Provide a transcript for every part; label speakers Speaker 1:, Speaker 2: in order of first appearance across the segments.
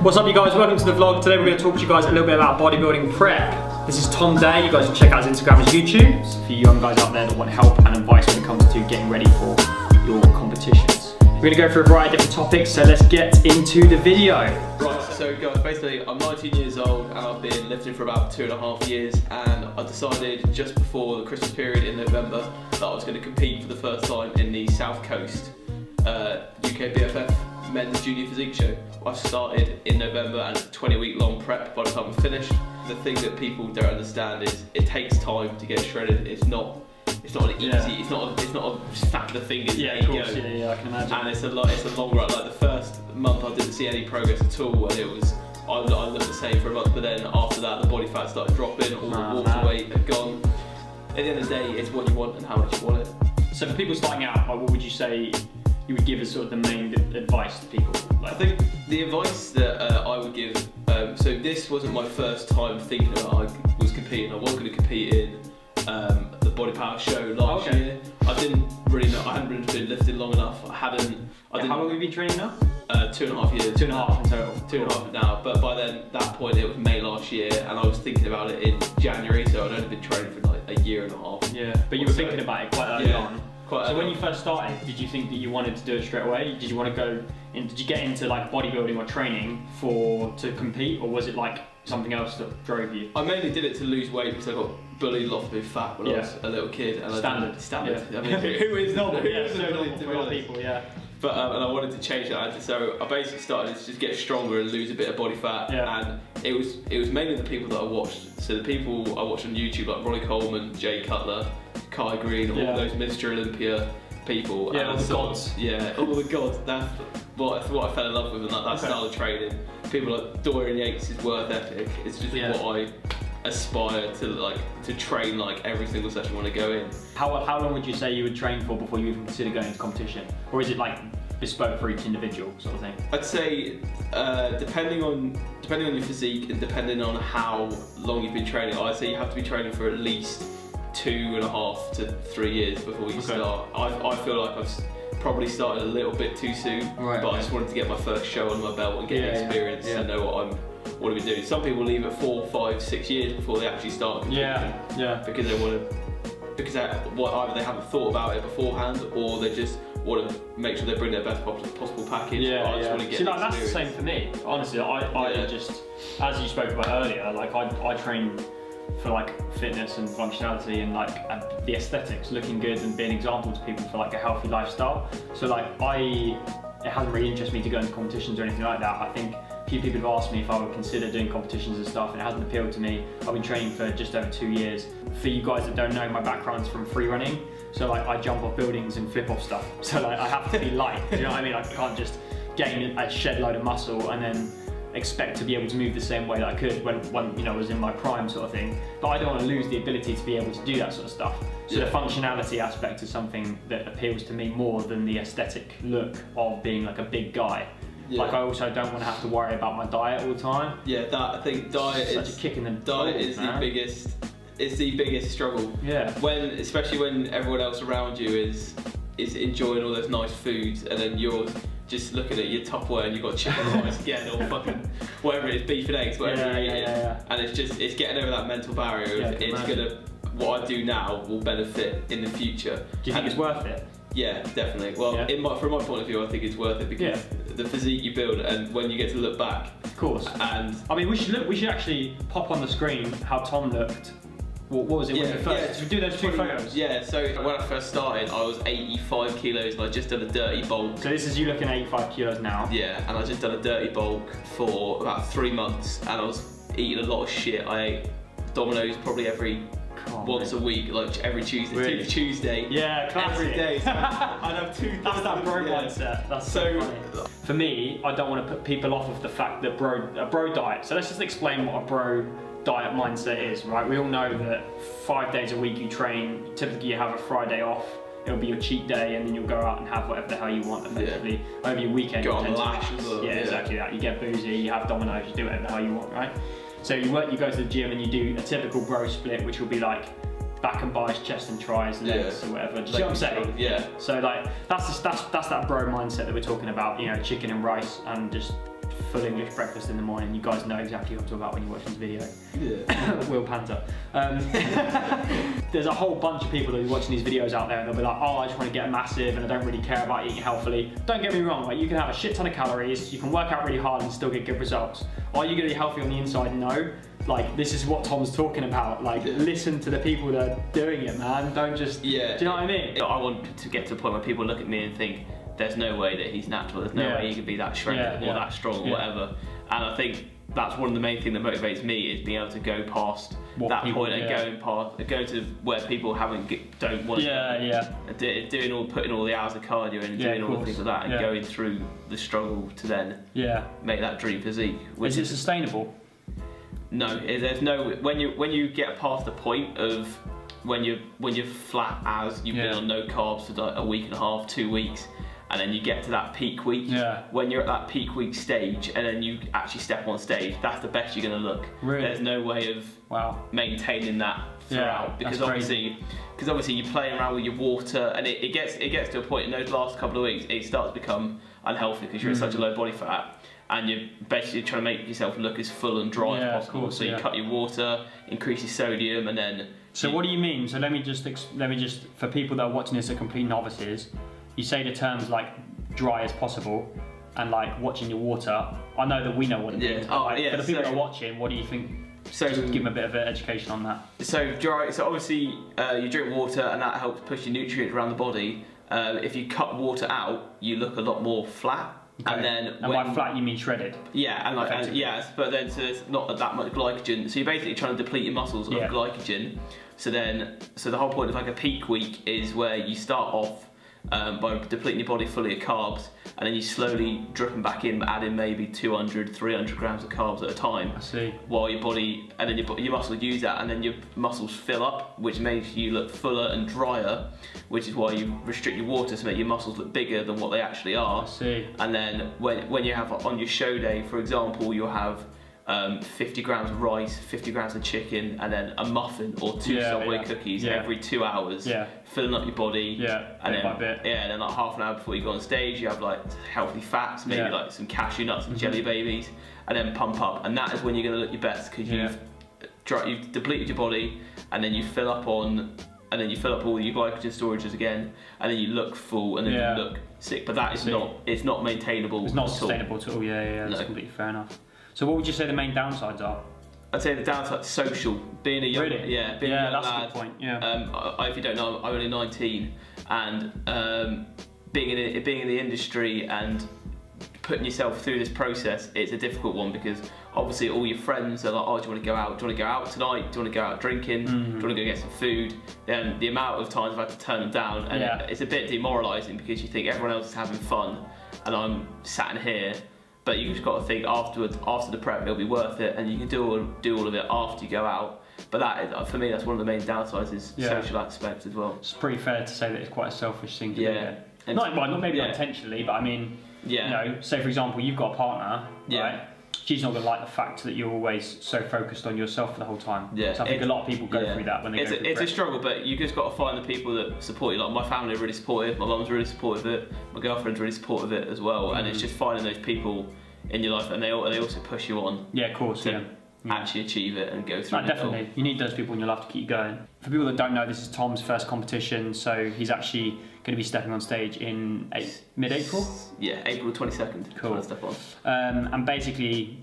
Speaker 1: What's up you guys, welcome to the vlog. Today we're going to talk to you guys a little bit about bodybuilding prep. This is Tom Day, you guys can check out his Instagram and YouTube. So for you young guys out there that want help and advice when it comes to getting ready for your competitions. We're going to go through a variety of different topics, so let's get into the video.
Speaker 2: Right, so guys, basically I'm 19 years old and I've been lifting for about 2.5 years, and I decided just before the Christmas period in November that I was going to compete for the first time in the South Coast Ukbff Men's Junior Physique Show. I started in November and it's a 20-week long prep by the time I'm finished. The thing that people don't understand is it takes time to get shredded. It's not an easy, it's not a snap of the fingers.
Speaker 1: Yeah, of course, yeah, I can imagine.
Speaker 2: And it's a long run. Like the first month I didn't see any progress at all, and it was, I looked the same for a month, but then after that the body fat started dropping, all the water weight had gone. At the end of the day, it's what you want and how much you want it.
Speaker 1: So for people starting out, what would you say you would give as sort of the main advice to people?
Speaker 2: I think the advice that I would give, so this wasn't my first time thinking about I was competing. I was going to compete in the Body Power show last year. I didn't really know, I hadn't really been lifting long enough.
Speaker 1: How long have you been training now?
Speaker 2: 2.5 years.
Speaker 1: 2.5 in total.
Speaker 2: 2.5 now, but by then, that point it was May last year and I was thinking about it in January, so I'd only been training for like a year and a half.
Speaker 1: Yeah, but you were thinking about it quite early on. So when you first started, did you think that you wanted to do it straight away? Did you want to go in, did you get into like bodybuilding or training to compete, or was it like something else that drove you?
Speaker 2: I mainly did it to lose weight because I got bullied a lot for being fat when I was a little kid. And Standard.
Speaker 1: Yeah.
Speaker 2: I mean, who is not? Who is
Speaker 1: so
Speaker 2: bullied to
Speaker 1: for other people, yeah.
Speaker 2: But and I wanted to change that, so I basically started to just get stronger and lose a bit of body fat. And it was mainly the people that I watched. So the people I watched on YouTube, like Ronnie Coleman, Jay Cutler, Kai Green, all those Mr. Olympia people.
Speaker 1: Yeah, all the gods.
Speaker 2: Yeah, all the gods. That's what I fell in love with, and that style of training. People like Dorian Yates' work ethic. It's just what I aspire to train like every single session when I go in.
Speaker 1: How long would you say you would train for before you even consider going into competition? Or is it like bespoke for each individual sort of thing?
Speaker 2: I'd say depending on your physique and depending on how long you've been training, I'd say you have to be training for at least 2.5 to 3 years before you start. I feel like I've probably started a little bit too soon, but I just wanted to get my first show under my belt and get experience and know what I've been doing. Some people leave it 4, 5, 6 years before they actually start competing. Because they want to, either they haven't thought about it beforehand, or they just want to make sure they bring their best possible package. I just want to get
Speaker 1: See, that's the same for me. Honestly, I just, as you spoke about earlier, like I train for like fitness and functionality and like the aesthetics, looking good and being an example to people for like a healthy lifestyle. So like it hasn't really interested me to go into competitions or anything like that. I think a few people have asked me if I would consider doing competitions and stuff, and it hasn't appealed to me. I've been training for just over 2 years. For you guys that don't know, my background's from free running, so like I jump off buildings and flip off stuff. So like I have to be light, do you know what I mean? I can't just gain a shed load of muscle and then expect to be able to move the same way that I could when you know, I was in my prime sort of thing. But I don't want to lose the ability to be able to do that sort of stuff. So the functionality aspect is something that appeals to me more than the aesthetic look of being like a big guy. Like I also don't want to have to worry about my diet all the time.
Speaker 2: I think diet is
Speaker 1: such a kick in the
Speaker 2: diet
Speaker 1: balls,
Speaker 2: is
Speaker 1: man.
Speaker 2: the biggest. It's the biggest struggle. Especially when everyone else around you is enjoying all those nice foods, and then you're just looking at your Tupperware and you've got chicken and rice again, or fucking whatever it is, beef and eggs, whatever you're eating. And it's getting over that mental barrier of what I do now will benefit in the future.
Speaker 1: Do you think it's worth it?
Speaker 2: Yeah, definitely. Well, from my point of view, I think it's worth it because the physique you build, and when you get to look back.
Speaker 1: Of course. And I mean, we should actually pop on the screen how Tom looked. What was it when you first? Should we do those two photos?
Speaker 2: Yeah, so when I first started, I was 85 kilos and I just done a dirty bulk.
Speaker 1: So this is you looking at 85 kilos now?
Speaker 2: Yeah, and I just done a dirty bulk for about 3 months, and I was eating a lot of shit. I ate Domino's probably once a week, like every Tuesday.
Speaker 1: Really?
Speaker 2: Tuesday.
Speaker 1: Yeah, classic.
Speaker 2: Every day. So I'd have 2.
Speaker 1: That's that bro mindset. That's so funny. For me, I don't want to put people off of the fact that a bro diet. So let's just explain what a bro diet mindset is, right? We all know that 5 days a week you train, typically you have a Friday off, it'll be your cheat day, and then you'll go out and have whatever the hell you want effectively over your weekend.
Speaker 2: Go on the lash as well.
Speaker 1: Yeah, exactly that. You get boozy, you have Domino's, you do whatever the hell you want, right? So you go to the gym and you do a typical bro split, which will be like back and buys, chest and tries, legs or whatever. Do you know what I'm saying?
Speaker 2: Yeah.
Speaker 1: So like that's that bro mindset that we're talking about, you know, chicken and rice and just full English breakfast in the morning. You guys know exactly what I'm talking about when you watch this video.
Speaker 2: Yeah.
Speaker 1: Will Panther. There's a whole bunch of people that are watching these videos out there and they'll be like, oh, I just want to get massive and I don't really care about eating healthily. Don't get me wrong, like, you can have a shit ton of calories, you can work out really hard and still get good results. Are you going to be healthy on the inside? No. Like, this is what Tom's talking about. Like, listen to the people that are doing it, man. Don't just,
Speaker 2: yeah.
Speaker 1: Do you know what I mean?
Speaker 3: I want to get to the point where people look at me and think, there's no way that he's natural, there's no way he could be that shredded or that strong or whatever. And I think that's one of the main things that motivates me, is being able to go past that point and going to where people don't want to putting all the hours of cardio and doing all the things like that, and going through the struggle to then make that dream physique.
Speaker 1: Is it sustainable?
Speaker 3: No, there's no, when you get past the point of when you're flat as you've been on no carbs for like a week and a half, 2 weeks, and then you get to that peak week, when you're at that peak week stage and then you actually step on stage, that's the best you're going to look.
Speaker 1: Really?
Speaker 3: There's no way of maintaining that throughout, because obviously you're playing around with your water, and it gets to a point in those last couple of weeks it starts to become unhealthy because you're at such a low body fat, and you're basically trying to make yourself look as full and dry as possible. So you cut your water, increase your sodium, and then.
Speaker 1: So what do you mean? So let me just for people that are watching this are complete novices, you say the terms like dry as possible and like watching your water. I know that we know what it means. But for the people that are watching, what do you think? So just give them a bit of education on that.
Speaker 3: So dry. So obviously you drink water and that helps push your nutrients around the body. If you cut water out, you look a lot more flat.
Speaker 1: Okay. And by flat you mean shredded?
Speaker 3: Yeah, but then so there's not that much glycogen. So you're basically trying to deplete your muscles of glycogen. So the whole point of like a peak week is where you start off by depleting your body fully of carbs, and then you slowly drip them back in, but add in maybe 200, 300 grams of carbs at a time.
Speaker 1: I see.
Speaker 3: While your body, and then your muscles use that, and then your muscles fill up, which makes you look fuller and drier, which is why you restrict your water to make your muscles look bigger than what they actually are.
Speaker 1: I see.
Speaker 3: And then when you have on your show day, for example, you'll have 50 grams of rice, 50 grams of chicken, and then a muffin or 2 Subway cookies every 2 hours, filling up your body. And then,
Speaker 1: by bit.
Speaker 3: and then like half an hour before you go on stage, you have like healthy fats, maybe like some cashew nuts and jelly babies, and then pump up. And that is when you're going to look your best, because you've depleted your body, and then you fill up all your glycogen storages again, and then you look full, and then you look sick. But that is not maintainable.
Speaker 1: It's not sustainable at all. That's completely fair enough. So what would you say the main downsides are?
Speaker 3: I'd say the downside, social. Being a young, being a young
Speaker 1: that's
Speaker 3: lad.
Speaker 1: a good point.
Speaker 3: If you don't know, I'm only 19, and being in the industry and putting yourself through this process, it's a difficult one, because obviously all your friends are like, oh, do you want to go out? Do you want to go out tonight? Do you want to go out drinking? Do you want to go get some food? Then the amount of times I've had to turn them down, and it's a bit demoralising, because you think everyone else is having fun and I'm sat in here. But you just got to think afterwards, after the prep, it'll be worth it, and you can do all of it after you go out. But that, for me, that's one of the main downsides, is social aspect as well.
Speaker 1: It's pretty fair to say that it's quite a selfish thing to do. Not maybe not intentionally, but I mean, you know, say for example, you've got a partner, right? She's not going to like the fact that you're always so focused on yourself for the whole time. So I think a lot of people go through that when they go through
Speaker 3: It's a struggle, but you just got to find the people that support you. Like my family are really supportive, my mum's really supportive of it, my girlfriend's really supportive of it as well, and it's just finding those people in your life, and they also push you on.
Speaker 1: Of course,
Speaker 3: to actually achieve it and go through it.
Speaker 1: Definitely. You need those people in your life to keep you going. For people that don't know, this is Tom's first competition, so he's actually going to be stepping on stage in mid-April?
Speaker 3: Yeah, April 22nd.
Speaker 1: Cool.
Speaker 3: Step on.
Speaker 1: And basically,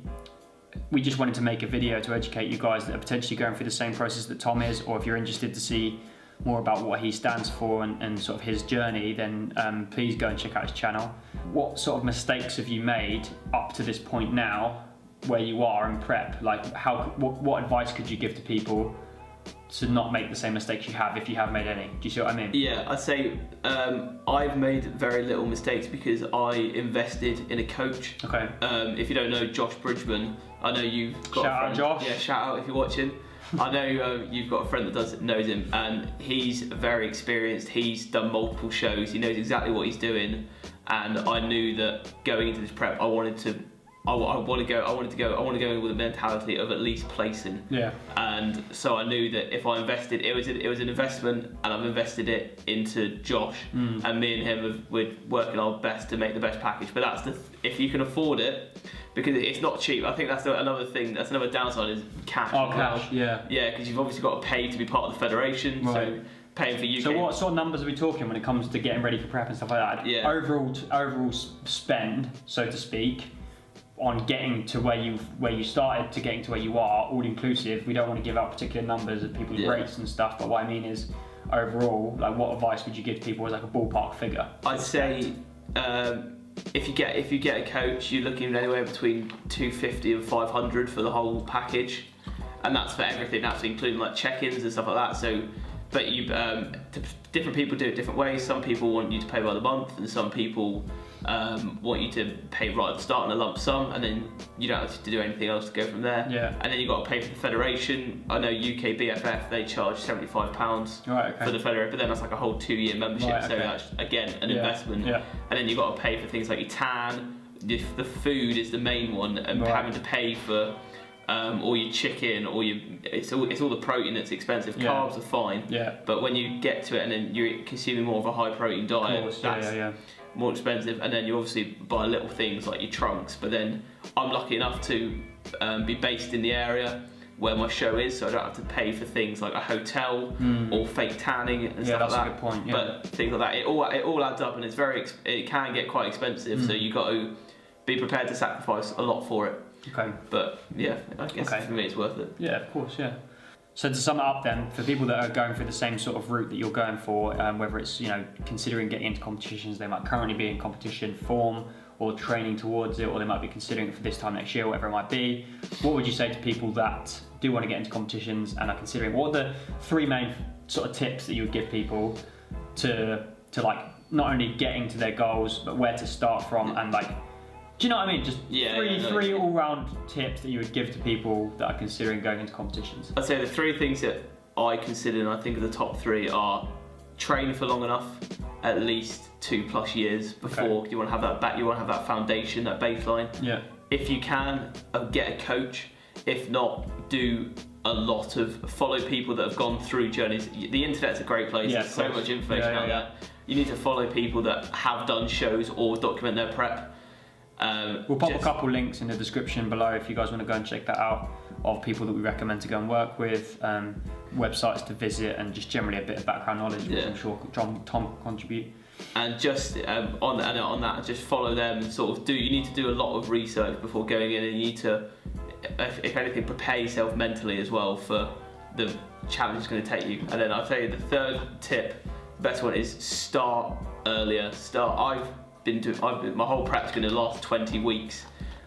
Speaker 1: we just wanted to make a video to educate you guys that are potentially going through the same process that Tom is, or if you're interested to see more about what he stands for and sort of his journey, then please go and check out his channel. What sort of mistakes have you made up to this point now, where you are in prep? Like, what advice could you give to people to not make the same mistakes you have, if you have made any? Do you see what I mean?
Speaker 3: Yeah, I'd say I've made very little mistakes because I invested in a coach.
Speaker 1: Okay.
Speaker 3: If you don't know Josh Bridgman, I know you've got
Speaker 1: shout out Josh.
Speaker 3: Yeah, shout out if you're watching. I know you've got a friend that knows him, and he's very experienced. He's done multiple shows. He knows exactly what he's doing, and I knew that going into this prep, I wanted to I wanted to go in with a mentality of at least placing.
Speaker 1: Yeah.
Speaker 3: And so I knew that if I invested, it was an investment, and I've invested it into Josh, and me and him we're working our best to make the best package. But that's if you can afford it, because it's not cheap. I think that's another thing. That's another downside is cash.
Speaker 1: Oh, cash. Yeah.
Speaker 3: Yeah, because you've obviously got to pay to be part of the federation.
Speaker 1: Right.
Speaker 3: So paying for UK.
Speaker 1: So what sort of numbers are we talking when it comes to getting ready for prep and stuff like that?
Speaker 3: Yeah.
Speaker 1: Overall spend, so to speak, on getting to where you started to getting to where you are, all inclusive. We don't want to give out particular numbers of people's rates and stuff, but what I mean is overall, like, what advice would you give to people as like a ballpark figure?
Speaker 3: I'd say if you get a coach, you're looking anywhere between 250 and 500 for the whole package, and that's for everything. That's including like check-ins and stuff like that. So, but different people do it different ways. Some people want you to pay by the month, and some people want you to pay right at the start in a lump sum, and then you don't have to do anything else to go from there.
Speaker 1: Yeah.
Speaker 3: And then you've got to pay for the federation. I know Ukbff, they charge £75 for the federation, but then that's like a whole 2-year membership.
Speaker 1: Right, okay.
Speaker 3: So that's again an investment.
Speaker 1: Yeah.
Speaker 3: And then you've got to pay for things like your tan. The food is the main one, and having to pay for or your chicken, or it's all the protein that's expensive. Carbs are fine, but when you get to it and then you're consuming more of a high protein diet, that's more expensive. And then you obviously buy little things like your trunks. But then I'm lucky enough to be based in the area where my show is, so I don't have to pay for things like a hotel or fake tanning and stuff like that.
Speaker 1: That's a good point. Yeah.
Speaker 3: But things like that, it all adds up, and it can get quite expensive. So you got to be prepared to sacrifice a lot for it.
Speaker 1: Okay.
Speaker 3: But yeah, I guess for me it's worth it.
Speaker 1: Yeah, of course, yeah. So to sum it up then, for people that are going through the same sort of route that you're going for, whether it's, considering getting into competitions, they might currently be in competition form or training towards it, or they might be considering it for this time next year, whatever it might be, what would you say to people that do want to get into competitions and are considering? What are the 3 main sort of tips that you would give people to like not only getting to their goals, but where to start from, and like, do you know what I mean? Just three all-round tips that you would give to people that are considering going into competitions.
Speaker 3: I'd say the 3 things that I consider, and I think are the top 3, are train for long enough, at least 2+ years before you want to have that back. You want to have that foundation, that baseline. Yeah. If you can, get a coach. If not, do a lot of follow people that have gone through journeys. The internet's a great place. There's so much information out there. You need to follow people that have done shows or document their prep.
Speaker 1: We'll pop a couple links in the description below if you guys want to go and check that out, of people that we recommend to go and work with, websites to visit, and just generally a bit of background knowledge, which I'm sure Tom can contribute. And just on that, just follow them. You need to do a lot of research before going in, and you need to, if anything, prepare yourself mentally as well for the challenge it's going to take you. And then I'll tell you the 3rd tip, the best one, is start earlier. My whole prep's going to last 20 weeks.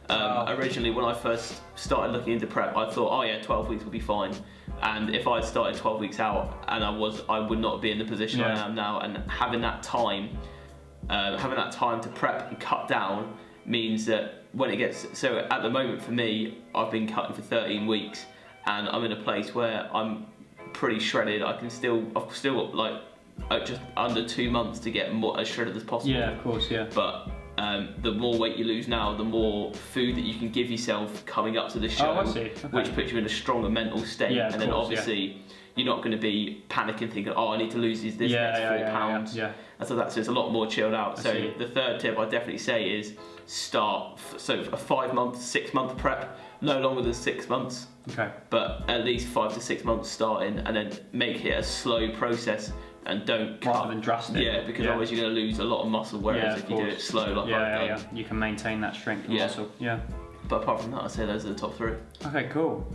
Speaker 1: Originally, when I first started looking into prep, I thought, 12 weeks would be fine. And if I had started 12 weeks out, and I would not be in the position I am now. And having that time to prep and cut down means that when it gets, so at the moment for me, I've been cutting for 13 weeks, and I'm in a place where I'm pretty shredded. I've still got like just under 2 months to get as shredded as possible. Yeah, of course, yeah. But the more weight you lose now, the more food that you can give yourself coming up to the show, which puts you in a stronger mental state. Yeah, and then obviously you're not going to be panicking, thinking, I need to lose this next 4 pounds. Yeah. And so it's a lot more chilled out. So the 3rd tip I'd definitely say is start. So a 5-month, 6-month prep, no longer than 6 months. Okay. But at least 5 to 6 months starting, and then make it a slow process. And don't cut. Rather than drastic. Yeah, because otherwise you're going to lose a lot of muscle, whereas if you do it slow, like I've done, you can maintain that strength and muscle. Yeah. But apart from that, I'd say those are the top 3. Okay, cool.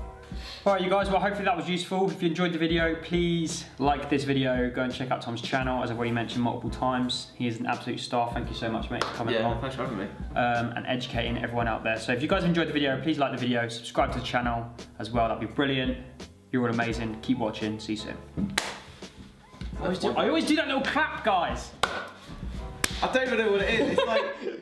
Speaker 1: Alright, you guys, well, hopefully that was useful. If you enjoyed the video, please like this video. Go and check out Tom's channel, as I've already mentioned multiple times. He is an absolute star. Thank you so much, mate, for coming along. Yeah, thanks for having me. And educating everyone out there. So if you guys enjoyed the video, please like the video, subscribe to the channel as well. That'd be brilliant. You're all amazing. Keep watching. See you soon. I always do that little clap, guys.
Speaker 2: I don't even know what it is. It's like